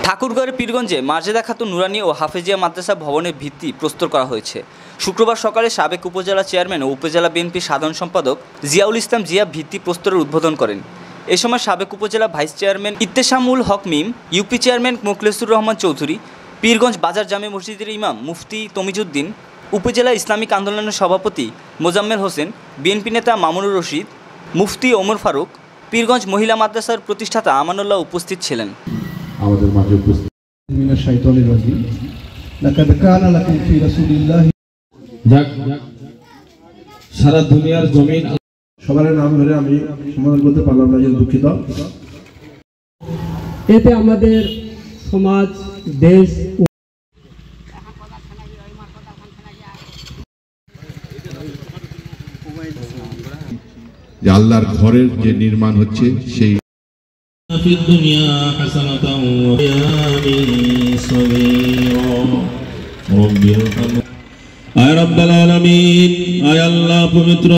ঠাকুরগাঁওয়ের পীরগঞ্জে মার্জেদা খাতুন নুরানী ও হাফেজিয়া মাদ্রাসা ভবনের ভিত্তি প্রস্তর করা হয়েছে। শুক্রবার সকালে সাবেক উপজেলা চেয়ারম্যান ও উপজেলা বিএনপির সাধারণ সম্পাদক জিয়াউল ইসলাম জিয়া ভিত্তি প্রস্তরের উদ্বোধন করেন। এ সময় সাবেক উপজেলা ভাইস চেয়ারম্যান ইত্তেশামুল হক মিম, ইউপি চেয়ারম্যান মোখলেসুর রহমান চৌধুরী, পীরগঞ্জ বাজার জামে মসজিদের ইমাম মুফতি তমিজউদ্দিন, উপজেলা ইসলামিক আন্দোলনের সভাপতি মোজাম্মেল হোসেন, বিএনপি নেতা মামুনুর রশিদ, মুফতি ওমর ফারুক, পীরগঞ্জ মহিলা মাদ্রাসার প্রতিষ্ঠাতা আমানুল্লাহ উপস্থিত ছিলেন। আমাদের মাঝে উপস্থিত সারা দুনিয়ার জমিন সবার নাম ধরে আমি সমাধান করতে পারলাম না, দুঃখিত। এতে আমাদের সমাজ, দেশ যে আল্লাহর ঘরের যে নির্মাণ হচ্ছে সেই আয় রব্বুল আলামিন, আয় আল্লাহ পবিত্র